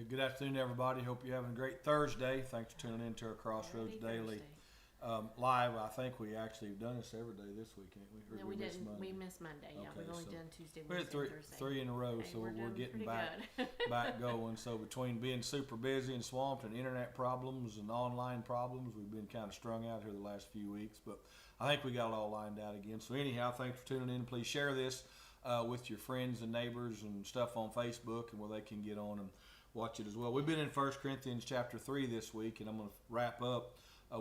Good afternoon, everybody. Hope you're having a great Thursday. Thanks for tuning in to our Crossroads Daily live. I think we actually have done this every day this week, ain't we? No, we didn't. Monday? We missed Monday. Yeah, okay, we've only so done Tuesday, Wednesday, Thursday. Three in a row, so we're getting back going. So between being super busy and swamped and internet problems and online problems, we've been kind of strung out here the last few weeks. But I think we got it all lined out again. So anyhow, thanks for tuning in. Please share this with your friends and neighbors and stuff on Facebook and where they can get on and watch it as well. We've been in 1 Corinthians chapter 3 this week, and I'm going to wrap up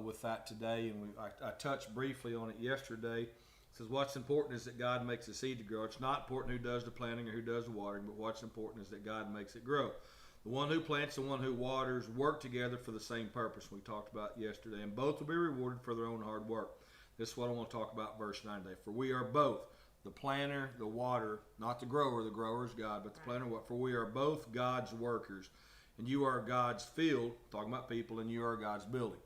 with that today. And I touched briefly on it yesterday. It says what's important is that God makes the seed to grow. It's not important who does the planting or who does the watering, but what's important is that God makes it grow. The one who plants and the one who waters work together for the same purpose we talked about yesterday, and both will be rewarded for their own hard work. This is what I want to talk about verse 9 today. For we are both the planter, the water, not the grower is God, but the planter, for we are both God's workers, and you are God's field, talking about people, and you are God's building.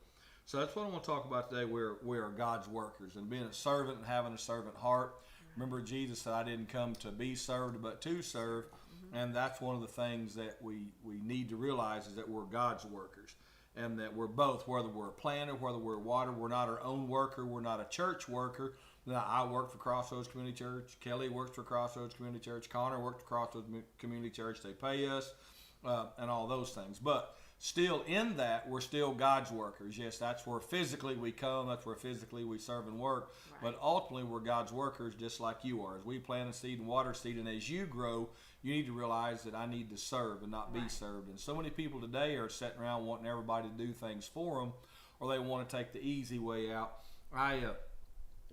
So that's what I want to talk about today. We are God's workers, and being a servant and having a servant heart. Remember, Jesus said, I didn't come to be served, but to serve, and that's one of the things that we need to realize is that we're God's workers, and that we're both, whether we're a planter, whether we're a water, we're not our own worker, we're not a church worker. Now, I work for Crossroads Community Church. Kelly works for Crossroads Community Church. Connor works for Crossroads Community Church. They pay us and all those things. But still in that, we're still God's workers. Yes, that's where physically we come. That's where physically we serve and work. Right. But ultimately, we're God's workers just like you are. As we plant a seed and water seed, and as you grow, you need to realize that I need to serve and not be served. And so many people today are sitting around wanting everybody to do things for them, or they want to take the easy way out. I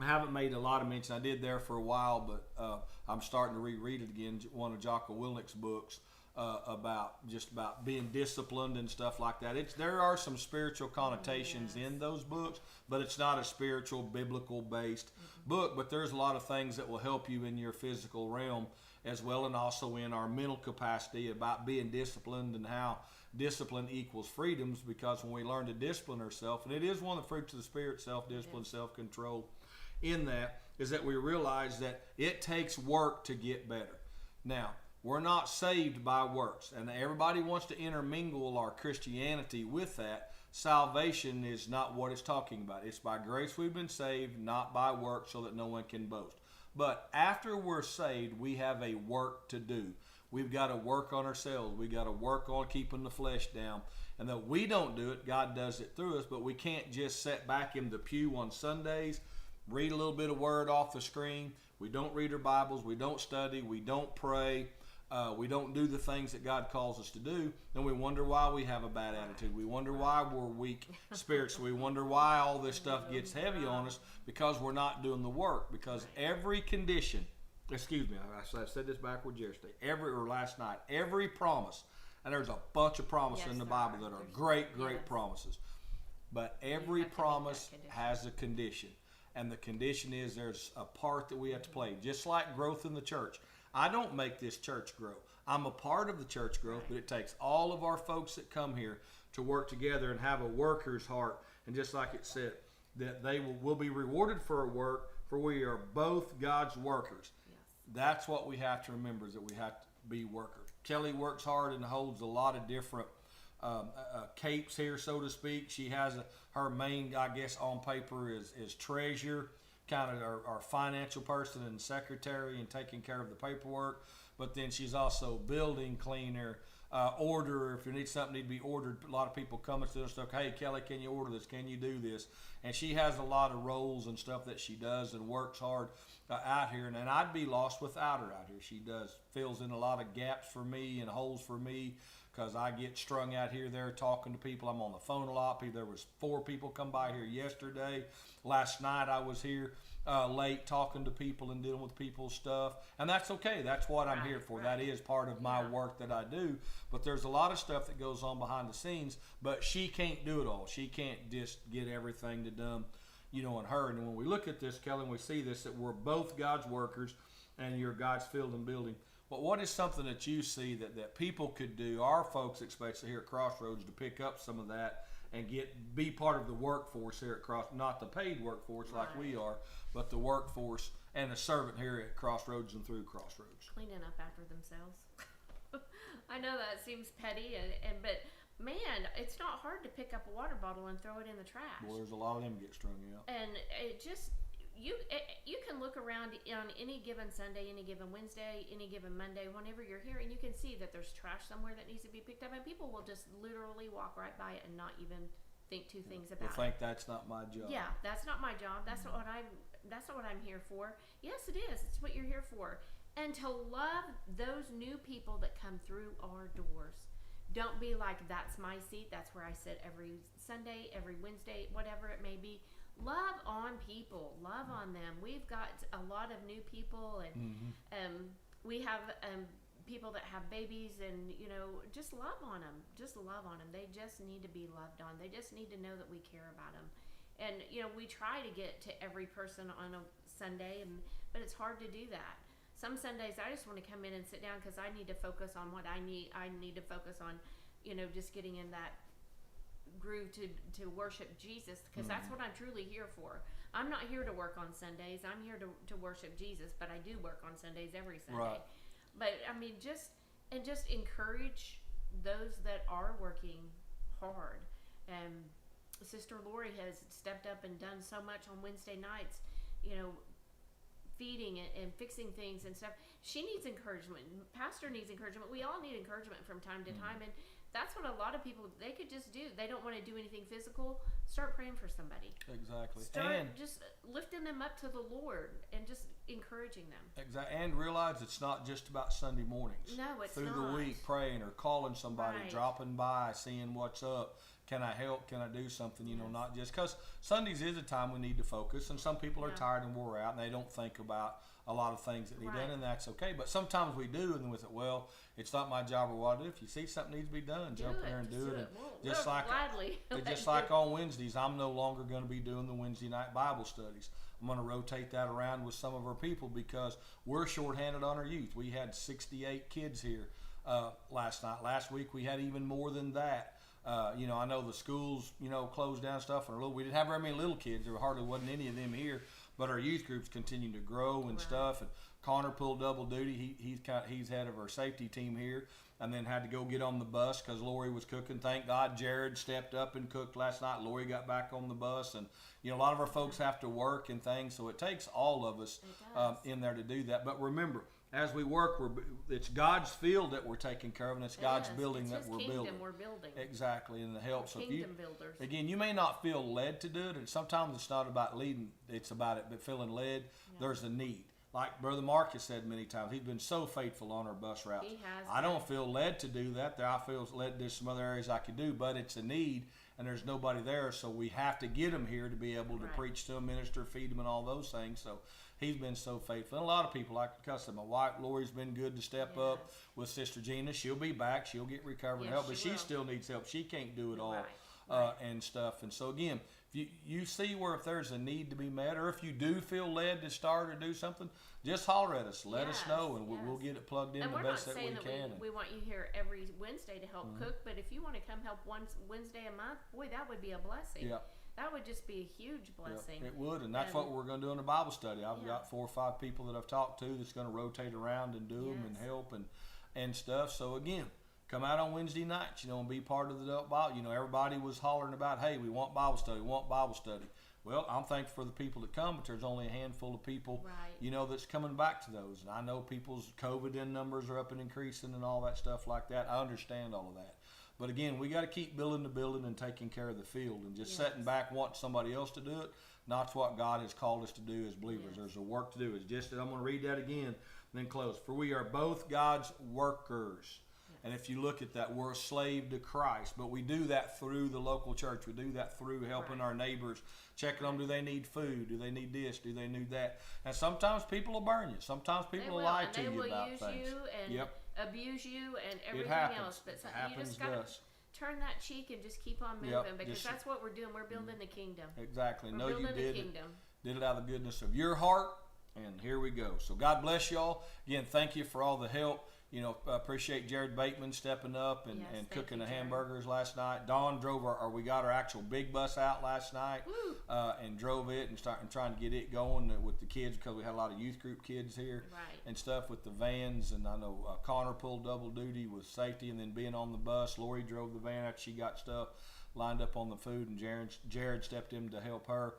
haven't made a lot of mention. I did there for a while, but I'm starting to reread it again. One of Jocko Willnick's books about being disciplined and stuff like that. There are some spiritual connotations in those books, but it's not a spiritual, biblical based book. But there's a lot of things that will help you in your physical realm as well, and also in our mental capacity about being disciplined and how discipline equals freedoms. Because when we learn to discipline ourselves, and it is one of the fruits of the Spirit, self-discipline, self-control. In that is that we realize that it takes work to get better. Now, we're not saved by works, and everybody wants to intermingle our Christianity with that. Salvation is not what it's talking about. It's by grace we've been saved, not by works, so that no one can boast. But after we're saved, we have a work to do. We've got to work on ourselves. We've got to work on keeping the flesh down. And though we don't do it, God does it through us. But we can't just sit back in the pew on Sundays, read a little bit of word off the screen. We don't read our Bibles. We don't study. We don't pray. We don't do the things that God calls us to do. And we wonder why we have a bad attitude. We wonder why we're weak spiritually. We wonder why all this stuff gets heavy on us, because we're not doing the work. Because every condition, I said this backwards yesterday, last night, every promise, and there's a bunch of promises in the Bible that are great promises. But every promise has a condition. And the condition is there's a part that we have to play. Just like growth in the church. I don't make this church grow. I'm a part of the church growth, but it takes all of our folks that come here to work together and have a worker's heart. And just like it said, that they will be rewarded for a work, for we are both God's workers. Yes. That's what we have to remember, is that we have to be workers. Kelly works hard and holds a lot of different capes here, so to speak. She has her main, I guess, on paper is treasurer, kind of our financial person and secretary and taking care of the paperwork. But then she's also building cleaner, order. If you need something need to be ordered, a lot of people come and say stuff. Hey, Kelly, can you order this? Can you do this? And she has a lot of roles and stuff that she does and works hard out here. And I'd be lost without her out here. She fills in a lot of gaps for me and holes for me, because I get strung out here there talking to people. I'm on the phone a lot. There was 4 people come by here yesterday. Last night I was here late talking to people and dealing with people's stuff. And that's okay. That's what I'm here for. That is part of my work that I do. But there's a lot of stuff that goes on behind the scenes. But she can't do it all. She can't just get everything done, on her. And when we look at this, Kelly, and we see this, that we're both God's workers and you're God's field and building. But what is something that you see that people could do, our folks especially here at Crossroads, to pick up some of that and be part of the workforce here at Crossroads, not the paid workforce like we are, but the workforce and a servant here at Crossroads and through Crossroads? Cleaning up after themselves. I know that seems petty, but man, it's not hard to pick up a water bottle and throw it in the trash. Well, there's a lot of them get strung out. And it just you can look around on any given Sunday, any given Wednesday, any given Monday, whenever you're here, and you can see that there's trash somewhere that needs to be picked up, and people will just literally walk right by it and not even think two things about it. They think that's not my job. Yeah, that's not my job. That's not what I'm here for. Yes, it is. It's what you're here for. And to love those new people that come through our doors. Don't be like, that's my seat. That's where I sit every Sunday, every Wednesday, whatever it may be. Love on people. Love on them. We've got a lot of new people, and we have people that have babies, and just love on them. Just love on them. They just need to be loved on. They just need to know that we care about them. And we try to get to every person on a Sunday, but it's hard to do that. Some Sundays I just want to come in and sit down because I need to focus on what I need. I need to focus on, just getting in that groove to worship Jesus, because that's what I'm truly here for. I'm not here to work on Sundays. I'm here to worship Jesus, but I do work on Sundays every Sunday. Right. But I mean, just encourage those that are working hard. And Sister Lori has stepped up and done so much on Wednesday nights, feeding and fixing things and stuff. She needs encouragement. Pastor needs encouragement. We all need encouragement from time to time, and that's what a lot of people, they could just do. They don't want to do anything physical. Start praying for somebody. Exactly. Start just lifting them up to the Lord and just encouraging them. Exactly. And realize it's not just about Sunday mornings. No, it's Through not. the week, praying or calling somebody, Right. dropping by, seeing what's up. Can I help? Can I do something? Not just because Sundays is a time we need to focus, and some people are tired and wore out, and they don't think about a lot of things that need done, and that's okay. But sometimes we do, and with it, it's not my job or what I do. If you see something needs to be done, jump in there and do it. And just like gladly. just like on Wednesdays, I'm no longer going to be doing the Wednesday night Bible studies. I'm going to rotate that around with some of our people because we're shorthanded on our youth. We had 68 kids here last night. Last week we had even more than that. I know the schools, closed down stuff, and we didn't have very many little kids. There hardly wasn't any of them here, but our youth groups continue to grow and stuff. And Connor pulled double duty. He's head of our safety team here, and then had to go get on the bus because Lori was cooking. Thank God Jared stepped up and cooked last night. Lori got back on the bus, and a lot of our folks have to work and things, so it takes all of us in there to do that. But remember, as we work, it's God's field that we're taking care of, and it's God's building that we're building. We're building. Exactly, and the help. So Kingdom builders. Again, you may not feel led to do it, and sometimes it's not about leading; it's about it. But feeling led, there's a need. Like Brother Mark has said many times, he's been so faithful on our bus routes. He has. I don't feel led to do that. I feel led to some other areas I could do, but it's a need, and there's nobody there, so we have to get them here to be able to preach to them, minister, feed them, and all those things. So he's been so faithful. And a lot of people, like my wife Lori's been good to step up with Sister Gina. She'll be back. She'll get recovered and help, but she still needs help. She can't do it all and stuff. And so again, if you see where if there's a need to be met, or if you do feel led to start or do something, just holler at us. Let us know, and we'll get it plugged in the best that we can. And we're not saying that we want you here every Wednesday to help cook, but if you want to come help once Wednesday a month, boy, that would be a blessing. Yeah. That would just be a huge blessing. It would, and that's what we're going to do in the Bible study. I've got 4 or 5 people that I've talked to that's going to rotate around and do them and help and stuff. So again, come out on Wednesday nights, and be part of the adult Bible. Everybody was hollering about, hey, we want Bible study, we want Bible study. Well, I'm thankful for the people that come, but there's only a handful of people, that's coming back to those. And I know people's COVID numbers are up and increasing and all that stuff like that. I understand all of that. But again, we got to keep building the building and taking care of the field, and just sitting back wanting somebody else to do it. Not what God has called us to do as believers. There's a work to do. It's just that I'm going to read that again and then close. For we are both God's workers. And if you look at that, we're a slave to Christ. But we do that through the local church. We do that through helping our neighbors, checking them. Do they need food? Do they need this? Do they need that? And sometimes people will burn you. Sometimes people will lie to you about things. They will use you and abuse you and everything else. But you just got to turn that cheek and just keep on moving, because that's what we're doing. We're building the kingdom. Exactly. We're building the kingdom. Did it out of the goodness of your heart. And here we go. So God bless y'all. Again, thank you for all the help. Appreciate Jared Bateman stepping up and Yes, cooking thank the you, Jared. hamburgers last night. Dawn drove we got our actual big bus out last night, and drove it and trying to get it going with the kids, because we had a lot of youth group kids here, Right. and stuff with the vans. And I know Connor pulled double duty with safety and then being on the bus. Lori drove the van after she got stuff lined up on the food, and Jared stepped in to help her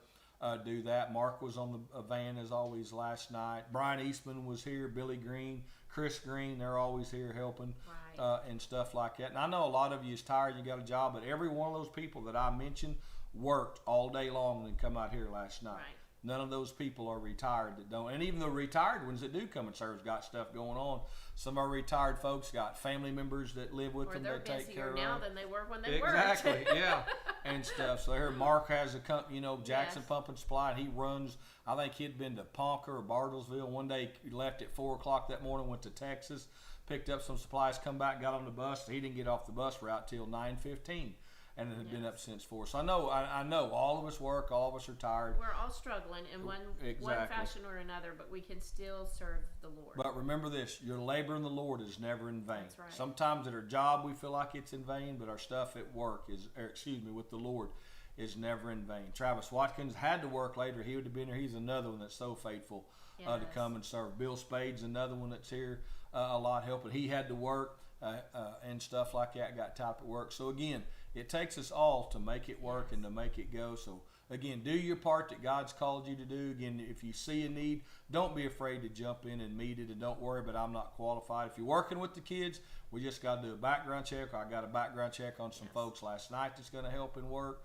do that. Mark was on the van as always last night. Brian Eastman was here. Billy Green, Chris Green, they're always here helping, Right. and stuff like that. And I know a lot of you is tired, you got a job, but every one of those people that I mentioned worked all day long and then come out here last night. Right. None of those people are retired that don't, and even the retired ones that do come and serve got stuff going on. Some of our retired folks got family members that live with Or them they're that take care busier of now them. than they were when they Exactly, worked. yeah, and stuff. So here, Mark has a company, Jackson Yes. Pump and Supply, and he runs. I think he'd been to Ponca or Bartlesville. One day he left at 4:00 that morning, went to Texas, picked up some supplies, come back, got on the bus. He didn't get off the bus route till 9:15, and it had been Yes. up since 4. So I know all of us work, all of us are tired. We're all struggling in one Exactly. fashion or another, but we can still serve the Lord. But remember this, your labor in the Lord is never in vain. That's right. Sometimes at our job we feel like it's in vain, but our stuff at work with the Lord is never in vain. Travis Watkins had to work later. He would have been here. He's another one that's so faithful to Yes. come and serve. Bill Spade's another one that's here a lot helping. He had to work and stuff like that, got tied up at work. So again, it takes us all to make it work Yes. and to make it go. So again, do your part that God's called you to do. Again, if you see a need, don't be afraid to jump in and meet it, and don't worry, but I'm not qualified. If you're working with the kids, we just got to do a background check. I got a background check on some Yes. folks last night that's going to help in work.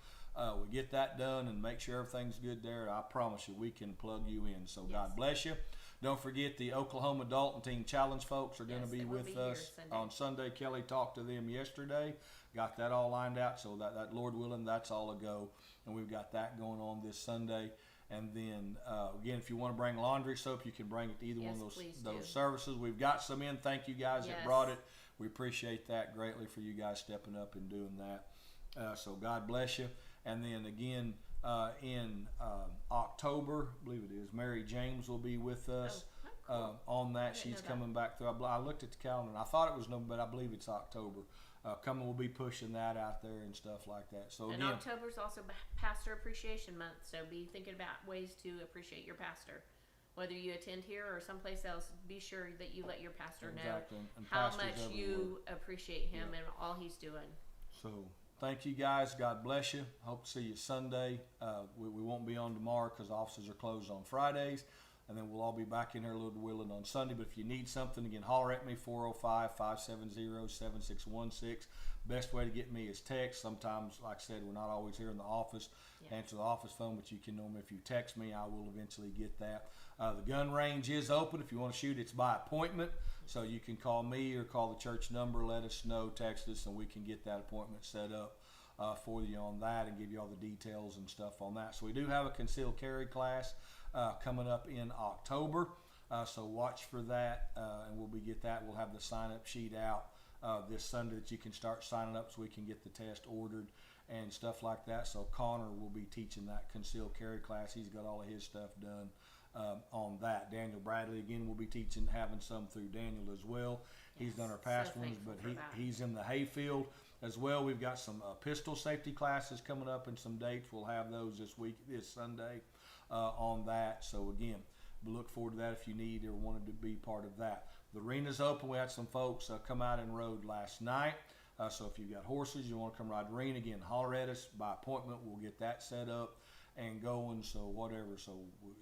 We get that done and make sure everything's good there. I promise you, we can plug you in. So Yes. God bless you. Don't forget the Oklahoma Adult and Teen Challenge folks are going Yes, to be they will with be here us Sunday. on Sunday. Kelly talked to them yesterday. Got that all lined out, so that Lord willing, that's all a go. And we've got that going on this Sunday. And then again, if you want to bring laundry soap, you can bring it to either Yes, one of please those do. services. We've got some in. Thank you guys that Yes. brought it. We appreciate that greatly for you guys stepping up and doing that. So God bless you. And then again, in October, I believe it is, Mary James will be with us. Oh, On that. didn't She's know that. coming back through. I looked at the calendar and I thought it was November, but I believe it's October. We'll be pushing that out there and stuff like that. So And again, October's also Pastor Appreciation Month, so be thinking about ways to appreciate your pastor. Whether you attend here or someplace else, be sure that you let your pastor exactly. know And how pastors much everywhere. you appreciate him Yeah. and all he's doing. So thank you guys. God bless you. Hope to see you Sunday. We won't be on tomorrow because offices are closed on Fridays. And then we'll all be back in here, Lord willing, on Sunday. But if you need something, again, holler at me, 405-570-7616. Best way to get me is text. Sometimes, like I said, we're not always here in the office. Yeah. Answer the office phone, but you can normally, if you text me, I will eventually get that. The gun range is open. If you want to shoot, it's by appointment. So you can call me or call the church number, let us know, text us, and we can get that appointment set up for you on that and give you all the details and stuff on that. So we do have a concealed carry class coming up in October. So watch for that, and we'll get that. We'll have the sign-up sheet out this Sunday that you can start signing up so we can get the test ordered and stuff like that. So Connor will be teaching that concealed carry class. He's got all of his stuff done on that. Daniel Bradley, again, will be teaching, having some through Daniel as well. He's Yes, done our past so ones, thankful but for that. he's in the hayfield as well. We've got some pistol safety classes coming up and some dates. We'll have those this Sunday on that. So again, we look forward to that if you need or wanted to be part of that. The arena's open. We had some folks come out and rode last night. So if you've got horses, you want to come ride the arena, again, holler at us by appointment. We'll get that set up and going, so whatever. So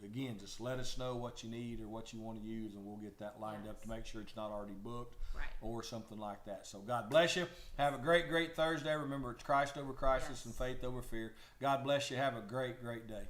again, just let us know what you need or what you want to use, and we'll get that lined up to make sure it's not already booked Right. or something like that. So God bless you. Have a great Thursday. Remember, it's Christ over crisis Yes. and faith over fear. God bless you. Have a great day.